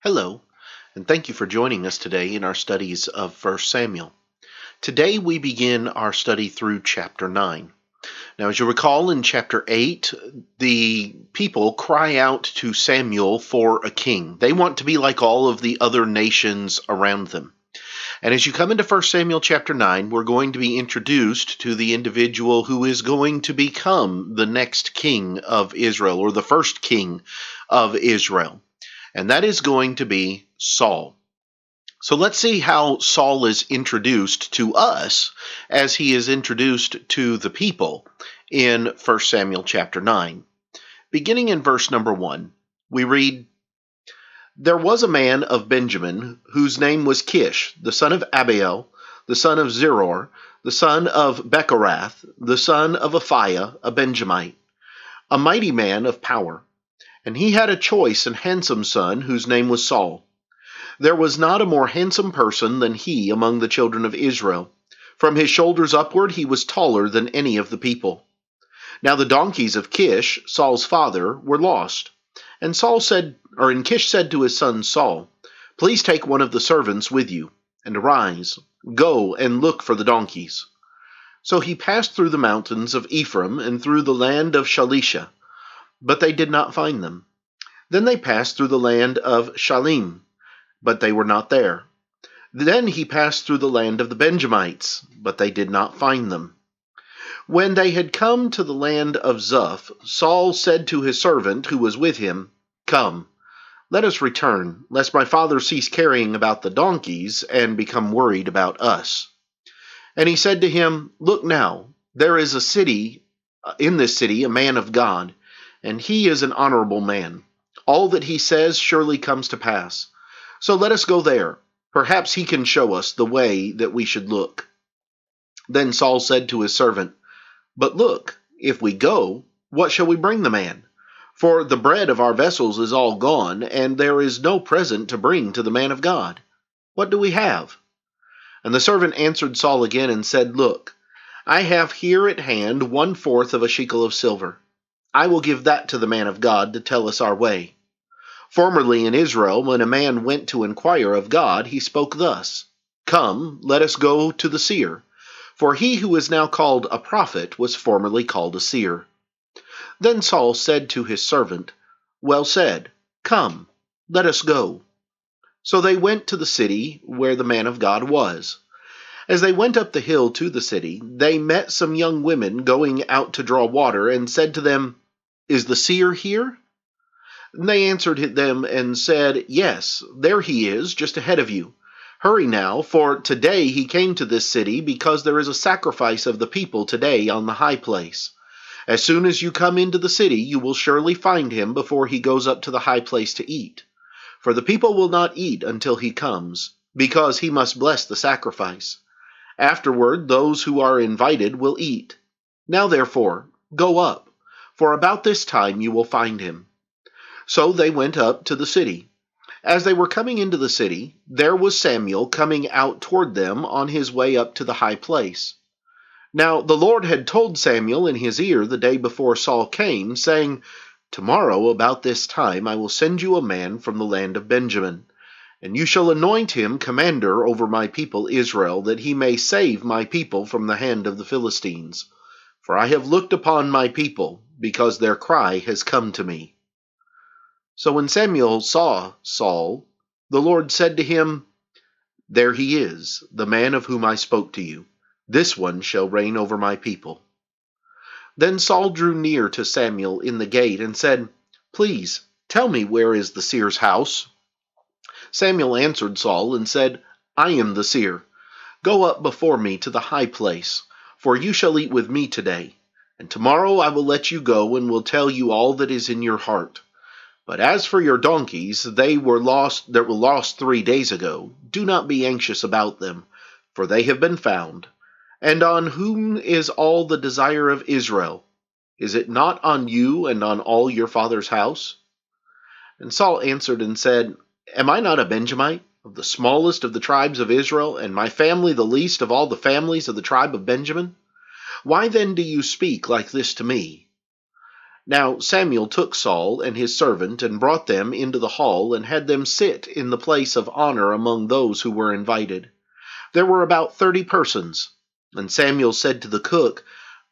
Hello, and thank you for joining us today in our studies of 1 Samuel. Today we begin our study through chapter 9. Now, as you recall, in chapter 8, the people cry out to Samuel for a king. They want to be like all of the other nations around them. And as you come into 1 Samuel chapter 9, we're going to be introduced to the individual who is going to become the next king of Israel, or the first king of Israel. And that is going to be Saul. So let's see how Saul is introduced to us as he is introduced to the people in 1 Samuel chapter 9. Beginning in verse number 1, we read, "There was a man of Benjamin whose name was Kish, the son of Abiel, the son of Zeror, the son of Bechorath, the son of Aphiah, a Benjamite, a mighty man of power. And he had a choice and handsome son whose name was Saul. There was not a more handsome person than he among the children of Israel. From his shoulders upward he was taller than any of the people. Now the donkeys of Kish, Saul's father, were lost. And Kish said to his son Saul, 'Please take one of the servants with you, and arise, go and look for the donkeys.' So he passed through the mountains of Ephraim and through the land of Shalisha, but they did not find them. Then they passed through the land of Shalim, but they were not there. Then he passed through the land of the Benjamites, but they did not find them. When they had come to the land of Zuph, Saul said to his servant who was with him, 'Come, let us return, lest my father cease carrying about the donkeys and become worried about us.' And he said to him, 'Look now, there is in this city a man of God, and he is an honorable man. All that he says surely comes to pass. So let us go there. Perhaps he can show us the way that we should look.' Then Saul said to his servant, 'But look, if we go, what shall we bring the man? For the bread of our vessels is all gone, and there is no present to bring to the man of God. What do we have?' And the servant answered Saul again and said, 'Look, I have here at hand 1/4 of a shekel of silver. I will give that to the man of God to tell us our way. Formerly in Israel, when a man went to inquire of God, he spoke thus, Come, let us go to the seer. For he who is now called a prophet was formerly called a seer.' Then Saul said to his servant, 'Well said, come, let us go.' So they went to the city where the man of God was. As they went up the hill to the city, they met some young women going out to draw water, and said to them, 'Is the seer here?' And they answered them and said, 'Yes, there he is, just ahead of you. Hurry now, for today he came to this city, because there is a sacrifice of the people today on the high place. As soon as you come into the city, you will surely find him before he goes up to the high place to eat. For the people will not eat until he comes, because he must bless the sacrifice. Afterward, those who are invited will eat. Now therefore, go up, for about this time you will find him.' So they went up to the city. As they were coming into the city, there was Samuel coming out toward them on his way up to the high place. Now the Lord had told Samuel in his ear the day before Saul came, saying, 'Tomorrow about this time I will send you a man from the land of Benjamin, and you shall anoint him commander over my people Israel, that he may save my people from the hand of the Philistines. For I have looked upon my people, because their cry has come to me.' So when Samuel saw Saul, the Lord said to him, 'There he is, the man of whom I spoke to you. This one shall reign over my people.' Then Saul drew near to Samuel in the gate and said, 'Please, tell me, where is the seer's house?' Samuel answered Saul and said, 'I am the seer. Go up before me to the high place, for you shall eat with me today. And tomorrow I will let you go and will tell you all that is in your heart. But as for your donkeys, that were lost 3 days ago, do not be anxious about them, for they have been found. And on whom is all the desire of Israel? Is it not on you and on all your father's house?' And Saul answered and said, 'Am I not a Benjamite, of the smallest of the tribes of Israel, and my family the least of all the families of the tribe of Benjamin? Why then do you speak like this to me?' Now Samuel took Saul and his servant and brought them into the hall and had them sit in the place of honor among those who were invited. There were about 30 persons. And Samuel said to the cook,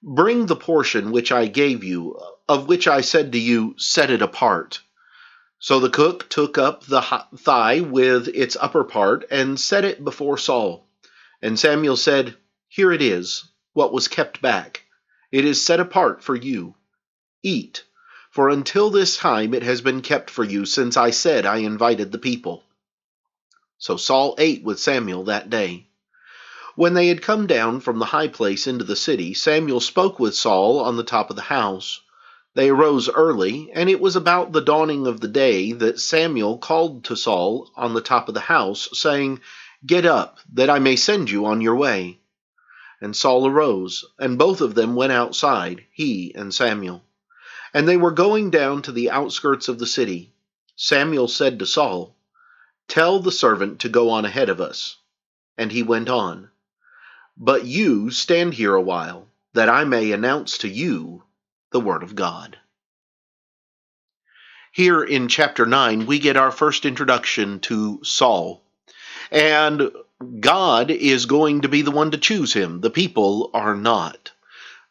"Bring the portion which I gave you, of which I said to you, set it apart." So the cook took up the thigh with its upper part and set it before Saul. And Samuel said, "Here it is, what was kept back. It is set apart for you. Eat, for until this time it has been kept for you, since I said I invited the people." So Saul ate with Samuel that day. When they had come down from the high place into the city, Samuel spoke with Saul on the top of the house. They arose early, and it was about the dawning of the day that Samuel called to Saul on the top of the house, saying, "Get up, that I may send you on your way." And Saul arose, and both of them went outside, he and Samuel. And they were going down to the outskirts of the city. Samuel said to Saul, "Tell the servant to go on ahead of us." And he went on. "But you stand here a while, that I may announce to you the word of God." Here in chapter 9, we get our first introduction to Saul. And God is going to be the one to choose him. The people are not.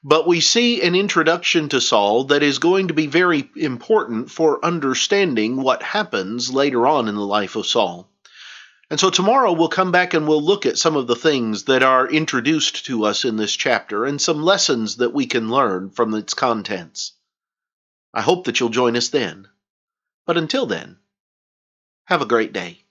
But we see an introduction to Saul that is going to be very important for understanding what happens later on in the life of Saul. And so tomorrow we'll come back and we'll look at some of the things that are introduced to us in this chapter and some lessons that we can learn from its contents. I hope that you'll join us then. But until then, have a great day.